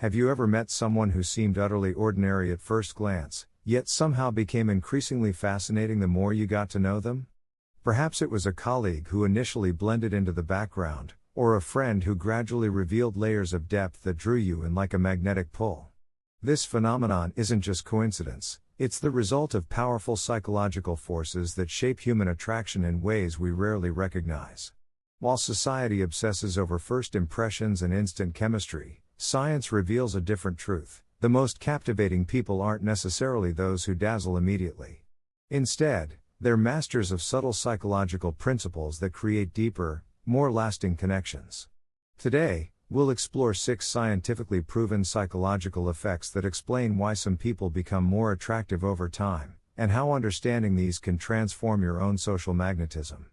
Have you ever met someone who seemed utterly ordinary at first glance, yet somehow became increasingly fascinating the more you got to know them? Perhaps it was a colleague who initially blended into the background, or a friend who gradually revealed layers of depth that drew you in like a magnetic pull. This phenomenon isn't just coincidence, it's the result of powerful psychological forces that shape human attraction in ways we rarely recognize. While society obsesses over first impressions and instant chemistry, science reveals a different truth. The most captivating people aren't necessarily those who dazzle immediately. Instead, they're masters of subtle psychological principles that create deeper, more lasting connections. Today, we'll explore 6 scientifically proven psychological effects that explain why some people become more attractive over time, and how understanding these can transform your own social magnetism.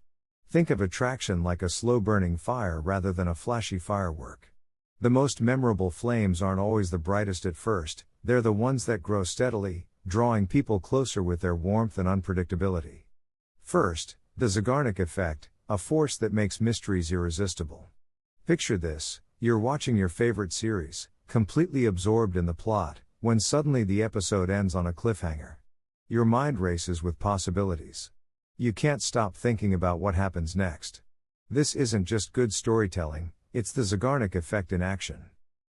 Think of attraction like a slow-burning fire rather than a flashy firework. The most memorable flames aren't always the brightest at first, they're the ones that grow steadily, drawing people closer with their warmth and unpredictability. First, the Zeigarnik effect, a force that makes mysteries irresistible. Picture this, you're watching your favorite series, completely absorbed in the plot, when suddenly the episode ends on a cliffhanger. Your mind races with possibilities. You can't stop thinking about what happens next. This isn't just good storytelling, it's the Zeigarnik effect in action.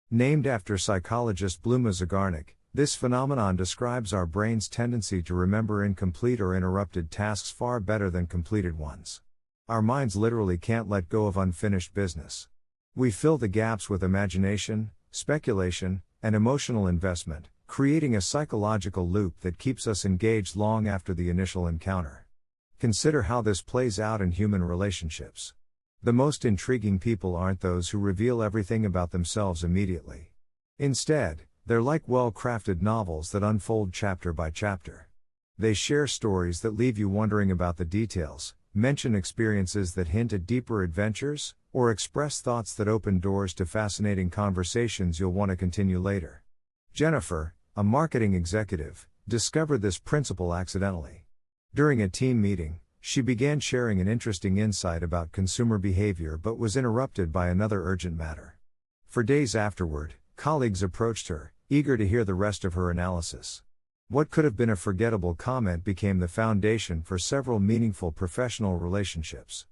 Named after psychologist Bluma Zeigarnik, this phenomenon describes our brain's tendency to remember incomplete or interrupted tasks far better than completed ones. Our minds literally can't let go of unfinished business. We fill the gaps with imagination, speculation, and emotional investment, creating a psychological loop that keeps us engaged long after the initial encounter. Consider how this plays out in human relationships. The most intriguing people aren't those who reveal everything about themselves immediately. Instead, they're like well-crafted novels that unfold chapter by chapter. They share stories that leave you wondering about the details, mention experiences that hint at deeper adventures, or express thoughts that open doors to fascinating conversations you'll want to continue later. Jennifer, a marketing executive, discovered this principle accidentally. During a team meeting, she began sharing an interesting insight about consumer behavior but was interrupted by another urgent matter. For days afterward, colleagues approached her, eager to hear the rest of her analysis. What could have been a forgettable comment became the foundation for several meaningful professional relationships.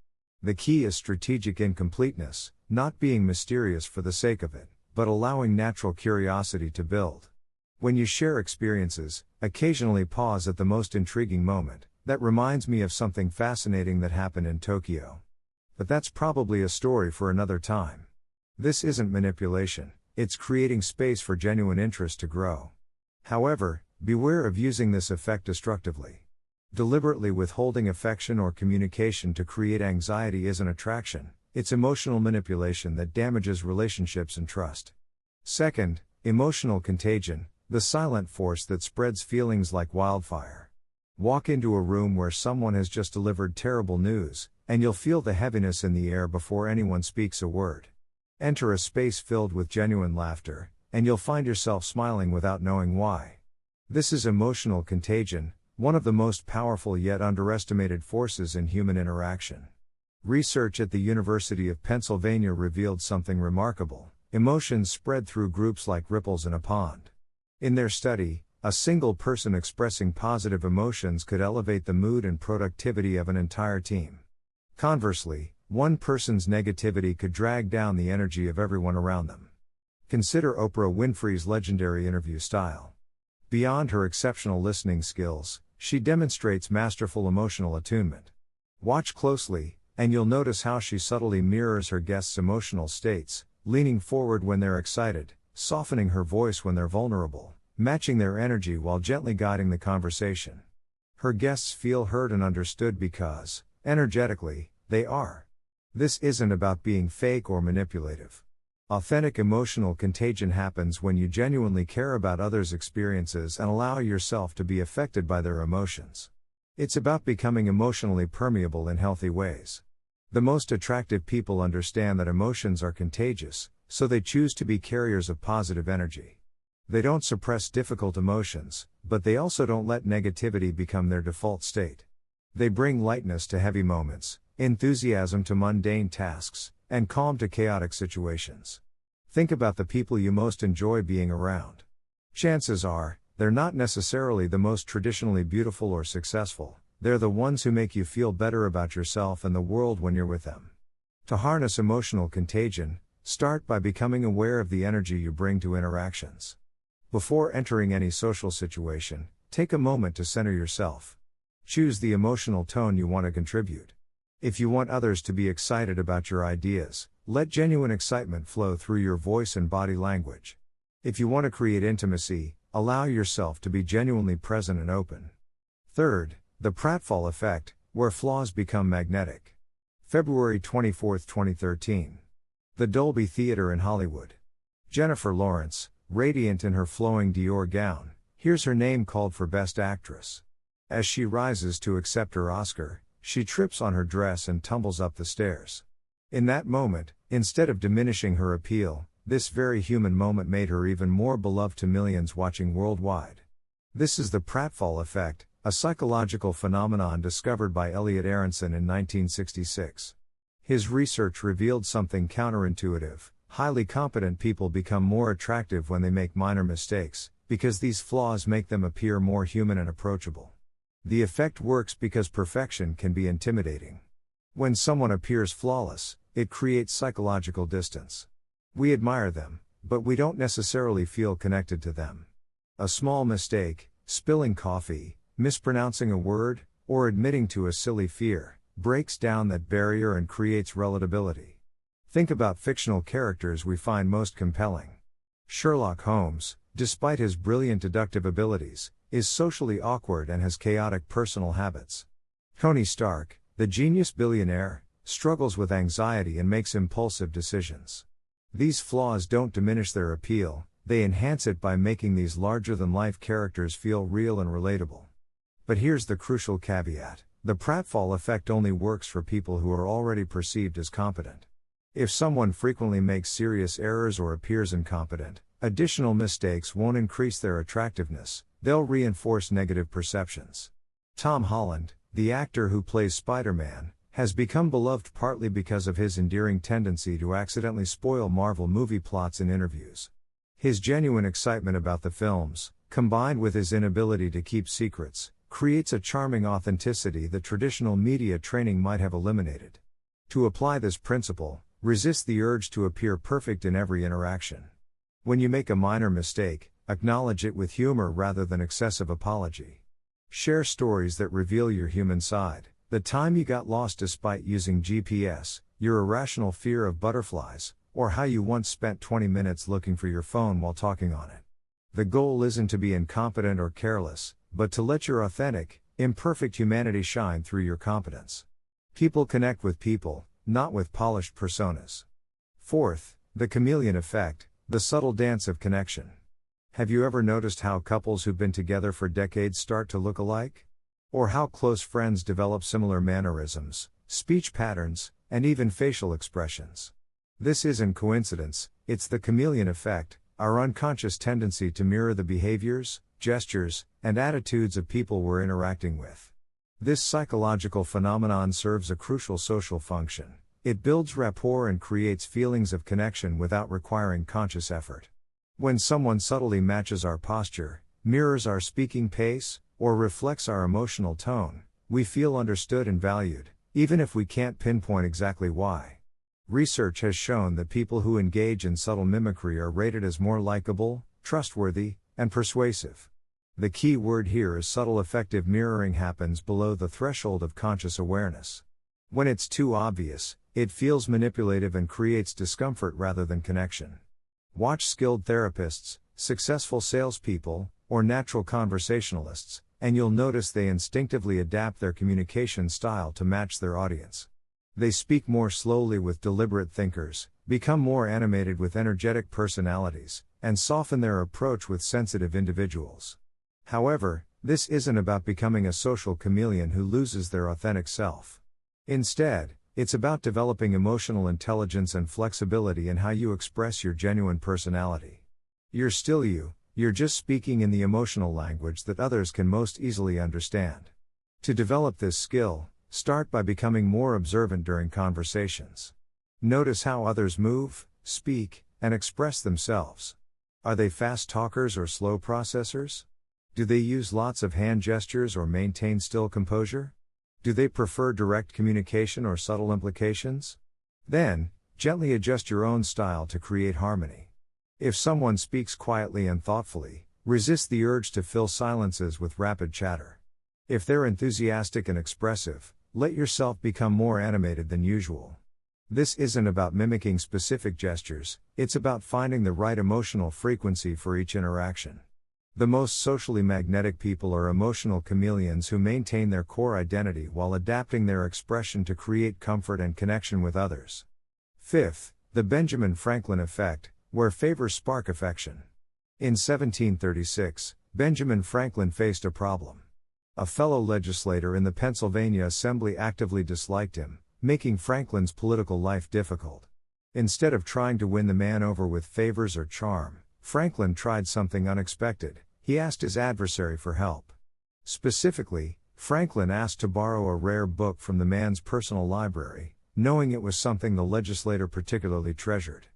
The key is strategic incompleteness, not being mysterious for the sake of it, but allowing natural curiosity to build. When you share experiences, occasionally pause at the most intriguing moment. That reminds me of something fascinating that happened in Tokyo. But that's probably a story for another time. This isn't manipulation, it's creating space for genuine interest to grow. However, beware of using this effect destructively. Deliberately withholding affection or communication to create anxiety isn't attraction, it's emotional manipulation that damages relationships and trust. Second, emotional contagion, the silent force that spreads feelings like wildfire. Walk into a room where someone has just delivered terrible news, and you'll feel the heaviness in the air before anyone speaks a word. Enter a space filled with genuine laughter, and you'll find yourself smiling without knowing why. This is emotional contagion, one of the most powerful yet underestimated forces in human interaction. Research at the University of Pennsylvania revealed something remarkable. Emotions spread through groups like ripples in a pond. In their study, a single person expressing positive emotions could elevate the mood and productivity of an entire team. Conversely, one person's negativity could drag down the energy of everyone around them. Consider Oprah Winfrey's legendary interview style. Beyond her exceptional listening skills, she demonstrates masterful emotional attunement. Watch closely, and you'll notice how she subtly mirrors her guests' emotional states, leaning forward when they're excited, softening her voice when they're vulnerable, matching their energy while gently guiding the conversation. Her guests feel heard and understood because, energetically, they are. This isn't about being fake or manipulative. Authentic emotional contagion happens when you genuinely care about others' experiences and allow yourself to be affected by their emotions. It's about becoming emotionally permeable in healthy ways. The most attractive people understand that emotions are contagious, so they choose to be carriers of positive energy. They don't suppress difficult emotions, but they also don't let negativity become their default state. They bring lightness to heavy moments, enthusiasm to mundane tasks, and calm to chaotic situations. Think about the people you most enjoy being around. Chances are, they're not necessarily the most traditionally beautiful or successful, they're the ones who make you feel better about yourself and the world when you're with them. To harness emotional contagion, start by becoming aware of the energy you bring to interactions. Before entering any social situation, take a moment to center yourself. Choose the emotional tone you want to contribute. If you want others to be excited about your ideas, let genuine excitement flow through your voice and body language. If you want to create intimacy, allow yourself to be genuinely present and open. Third, the pratfall effect, where flaws become magnetic. February 24, 2013. The Dolby Theatre in Hollywood. Jennifer Lawrence, radiant in her flowing Dior gown, hears her name called for Best Actress. As she rises to accept her Oscar, she trips on her dress and tumbles up the stairs. In that moment, instead of diminishing her appeal, this very human moment made her even more beloved to millions watching worldwide. This is the pratfall effect, a psychological phenomenon discovered by Elliot Aronson in 1966. His research revealed something counterintuitive: highly competent people become more attractive when they make minor mistakes, because these flaws make them appear more human and approachable. The effect works because perfection can be intimidating. When someone appears flawless, it creates psychological distance. We admire them, but we don't necessarily feel connected to them. A small mistake, spilling coffee, mispronouncing a word, or admitting to a silly fear, breaks down that barrier and creates relatability. Think about fictional characters we find most compelling. Sherlock Holmes, despite his brilliant deductive abilities, is socially awkward and has chaotic personal habits. Tony Stark, the genius billionaire, struggles with anxiety and makes impulsive decisions. These flaws don't diminish their appeal, they enhance it by making these larger-than-life characters feel real and relatable. But here's the crucial caveat: the pratfall effect only works for people who are already perceived as competent. If someone frequently makes serious errors or appears incompetent, additional mistakes won't increase their attractiveness, they'll reinforce negative perceptions. Tom Holland, the actor who plays Spider-Man, has become beloved partly because of his endearing tendency to accidentally spoil Marvel movie plots in interviews. His genuine excitement about the films, combined with his inability to keep secrets, creates a charming authenticity that traditional media training might have eliminated. To apply this principle, resist the urge to appear perfect in every interaction. When you make a minor mistake, acknowledge it with humor rather than excessive apology. Share stories that reveal your human side: the time you got lost despite using GPS, your irrational fear of butterflies, or how you once spent 20 minutes looking for your phone while talking on it. The goal isn't to be incompetent or careless, but to let your authentic, imperfect humanity shine through your competence. People connect with people, not with polished personas. Fourth, the chameleon effect, the subtle dance of connection. Have you ever noticed how couples who've been together for decades start to look alike? Or how close friends develop similar mannerisms, speech patterns, and even facial expressions? This isn't coincidence, it's the chameleon effect, our unconscious tendency to mirror the behaviors, gestures, and attitudes of people we're interacting with. This psychological phenomenon serves a crucial social function. It builds rapport and creates feelings of connection without requiring conscious effort. When someone subtly matches our posture, mirrors our speaking pace, or reflects our emotional tone, we feel understood and valued, even if we can't pinpoint exactly why. Research has shown that people who engage in subtle mimicry are rated as more likable, trustworthy, and persuasive. The key word here is subtle. Effective mirroring happens below the threshold of conscious awareness. When it's too obvious, it feels manipulative and creates discomfort rather than connection. Watch skilled therapists, successful salespeople, or natural conversationalists, and you'll notice they instinctively adapt their communication style to match their audience. They speak more slowly with deliberate thinkers, become more animated with energetic personalities, and soften their approach with sensitive individuals. However, this isn't about becoming a social chameleon who loses their authentic self. Instead, it's about developing emotional intelligence and flexibility in how you express your genuine personality. You're still you, you're just speaking in the emotional language that others can most easily understand. To develop this skill, start by becoming more observant during conversations. Notice how others move, speak, and express themselves. Are they fast talkers or slow processors? Do they use lots of hand gestures or maintain still composure? Do they prefer direct communication or subtle implications? Then, gently adjust your own style to create harmony. If someone speaks quietly and thoughtfully, resist the urge to fill silences with rapid chatter. If they're enthusiastic and expressive, let yourself become more animated than usual. This isn't about mimicking specific gestures, it's about finding the right emotional frequency for each interaction. The most socially magnetic people are emotional chameleons who maintain their core identity while adapting their expression to create comfort and connection with others. Fifth, the Benjamin Franklin effect, where favors spark affection. In 1736, Benjamin Franklin faced a problem. A fellow legislator in the Pennsylvania Assembly actively disliked him, making Franklin's political life difficult. Instead of trying to win the man over with favors or charm, Franklin tried something unexpected. He asked his adversary for help. Specifically, Franklin asked to borrow a rare book from the man's personal library, knowing it was something the legislator particularly treasured.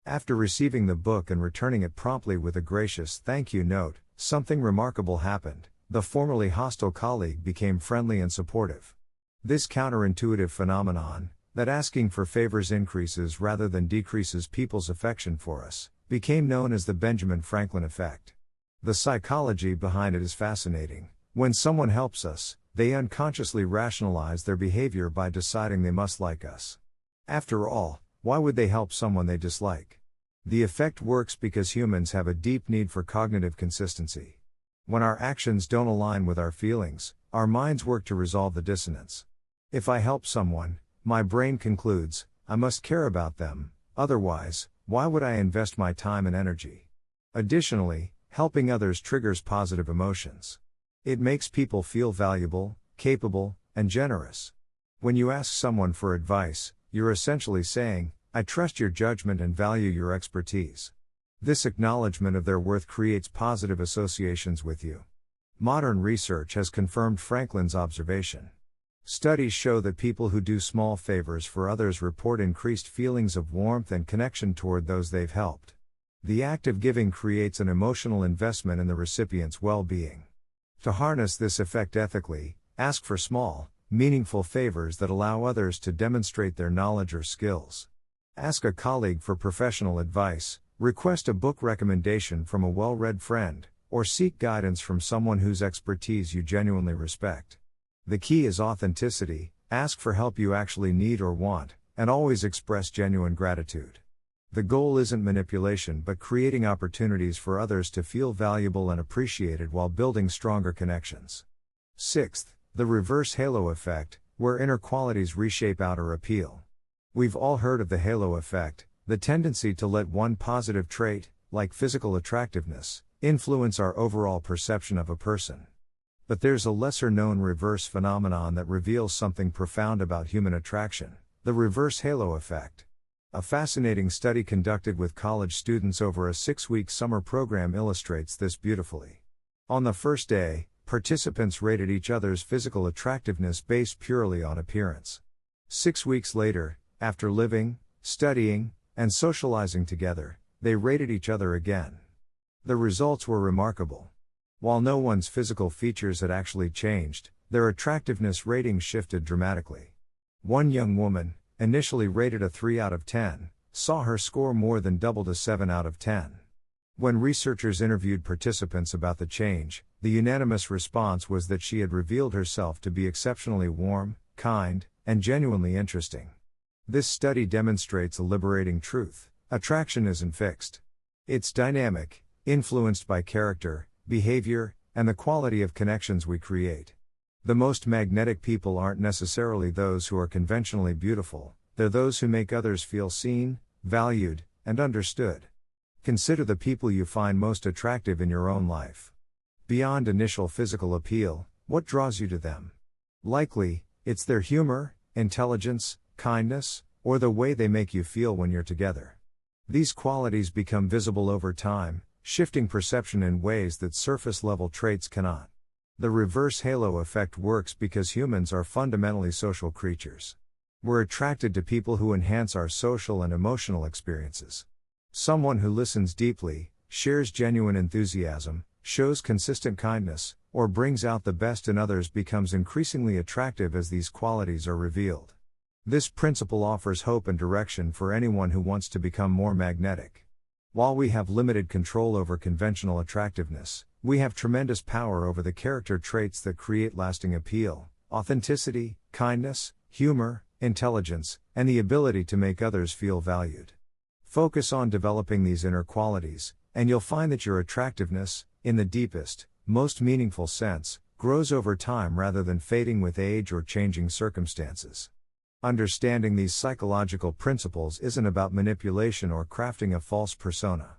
After receiving the book and returning it promptly with a gracious thank you note, something remarkable happened. The formerly hostile colleague became friendly and supportive. This counterintuitive phenomenon, that asking for favors increases rather than decreases people's affection for us, became known as the Benjamin Franklin effect. The psychology behind it is fascinating. When someone helps us, they unconsciously rationalize their behavior by deciding they must like us. After all, why would they help someone they dislike? The effect works because humans have a deep need for cognitive consistency. When our actions don't align with our feelings, our minds work to resolve the dissonance. If I help someone, my brain concludes, I must care about them, otherwise, why would I invest my time and energy? Additionally, helping others triggers positive emotions. It makes people feel valuable, capable, and generous. When you ask someone for advice, you're essentially saying, I trust your judgment and value your expertise. This acknowledgement of their worth creates positive associations with you. Modern research has confirmed Franklin's observation. Studies show that people who do small favors for others report increased feelings of warmth and connection toward those they've helped. The act of giving creates an emotional investment in the recipient's well-being. To harness this effect ethically, ask for small, meaningful favors that allow others to demonstrate their knowledge or skills. Ask a colleague for professional advice, request a book recommendation from a well-read friend, or seek guidance from someone whose expertise you genuinely respect. The key is authenticity. Ask for help you actually need or want, and always express genuine gratitude. The goal isn't manipulation but creating opportunities for others to feel valuable and appreciated while building stronger connections. Sixth, the reverse halo effect, where inner qualities reshape outer appeal. We've all heard of the halo effect, the tendency to let one positive trait, like physical attractiveness, influence our overall perception of a person. But there's a lesser-known reverse phenomenon that reveals something profound about human attraction, the reverse halo effect. A fascinating study conducted with college students over a 6-week summer program illustrates this beautifully. On the first day, participants rated each other's physical attractiveness based purely on appearance. 6 weeks later, after living, studying, and socializing together, they rated each other again. The results were remarkable. While no one's physical features had actually changed, their attractiveness ratings shifted dramatically. One young woman, initially rated a 3 out of 10, saw her score more than double to 7 out of 10. When researchers interviewed participants about the change, the unanimous response was that she had revealed herself to be exceptionally warm, kind, and genuinely interesting. This study demonstrates a liberating truth: attraction isn't fixed. It's dynamic, influenced by character, behavior, and the quality of connections we create. The most magnetic people aren't necessarily those who are conventionally beautiful, they're those who make others feel seen, valued, and understood. Consider the people you find most attractive in your own life. Beyond initial physical appeal, what draws you to them? Likely, it's their humor, intelligence, kindness, or the way they make you feel when you're together. These qualities become visible over time, shifting perception in ways that surface-level traits cannot. The reverse halo effect works because humans are fundamentally social creatures. We're attracted to people who enhance our social and emotional experiences. Someone who listens deeply, shares genuine enthusiasm, shows consistent kindness, or brings out the best in others becomes increasingly attractive as these qualities are revealed. This principle offers hope and direction for anyone who wants to become more magnetic. While we have limited control over conventional attractiveness, we have tremendous power over the character traits that create lasting appeal: authenticity, kindness, humor, intelligence, and the ability to make others feel valued. Focus on developing these inner qualities, and you'll find that your attractiveness, in the deepest, most meaningful sense, grows over time rather than fading with age or changing circumstances. Understanding these psychological principles isn't about manipulation or crafting a false persona.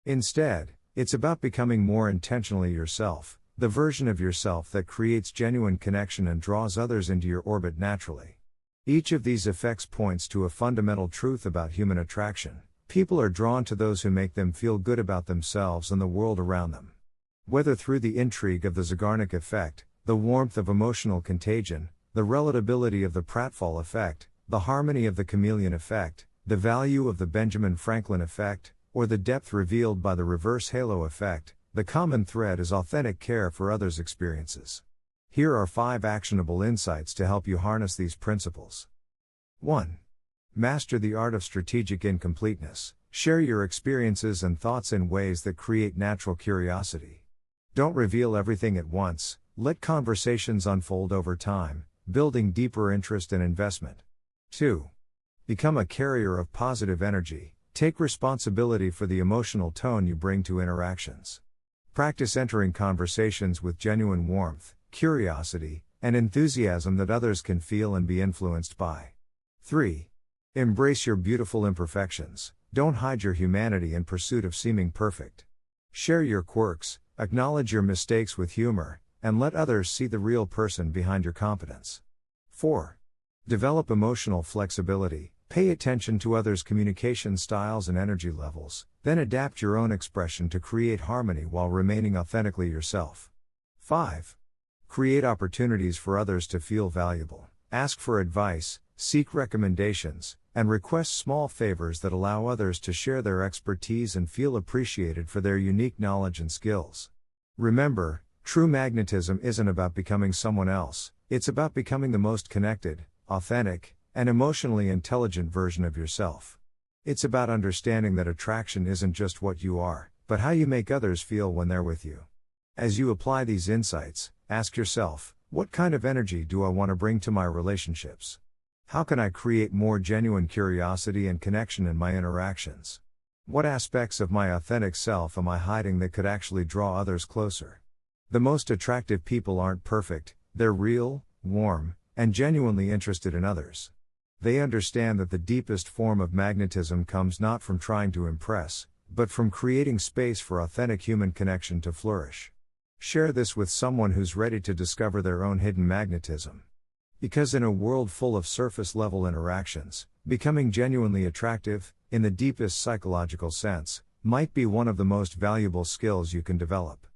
Instead, it's about becoming more intentionally yourself, the version of yourself that creates genuine connection and draws others into your orbit naturally. Each of these effects points to a fundamental truth about human attraction: people are drawn to those who make them feel good about themselves and the world around them. Whether through the intrigue of the Zeigarnik effect, the warmth of emotional contagion, the relatability of the pratfall effect, the harmony of the chameleon effect, the value of the Benjamin Franklin effect, or the depth revealed by the reverse halo effect, the common thread is authentic care for others' experiences. Here are 5 actionable insights to help you harness these principles. 1. Master the art of strategic incompleteness. Share your experiences and thoughts in ways that create natural curiosity. Don't reveal everything at once, let conversations unfold over time, building deeper interest and investment. 2. Become a carrier of positive energy. Take responsibility for the emotional tone you bring to interactions. Practice entering conversations with genuine warmth, curiosity, and enthusiasm that others can feel and be influenced by. 3. Embrace your beautiful imperfections. Don't hide your humanity in pursuit of seeming perfect. Share your quirks, acknowledge your mistakes with humor, and let others see the real person behind your competence. 4. Develop emotional flexibility. Pay attention to others' communication styles and energy levels, then adapt your own expression to create harmony while remaining authentically yourself. 5. Create opportunities for others to feel valuable. Ask for advice, seek recommendations, and request small favors that allow others to share their expertise and feel appreciated for their unique knowledge and skills. Remember, true magnetism isn't about becoming someone else, it's about becoming the most connected, authentic, and emotionally intelligent version of yourself. It's about understanding that attraction isn't just what you are, but how you make others feel when they're with you. As you apply these insights, ask yourself, what kind of energy do I want to bring to my relationships? How can I create more genuine curiosity and connection in my interactions? What aspects of my authentic self am I hiding that could actually draw others closer? The most attractive people aren't perfect, they're real, warm, and genuinely interested in others. They understand that the deepest form of magnetism comes not from trying to impress, but from creating space for authentic human connection to flourish. Share this with someone who's ready to discover their own hidden magnetism. Because in a world full of surface-level interactions, becoming genuinely attractive, in the deepest psychological sense, might be one of the most valuable skills you can develop.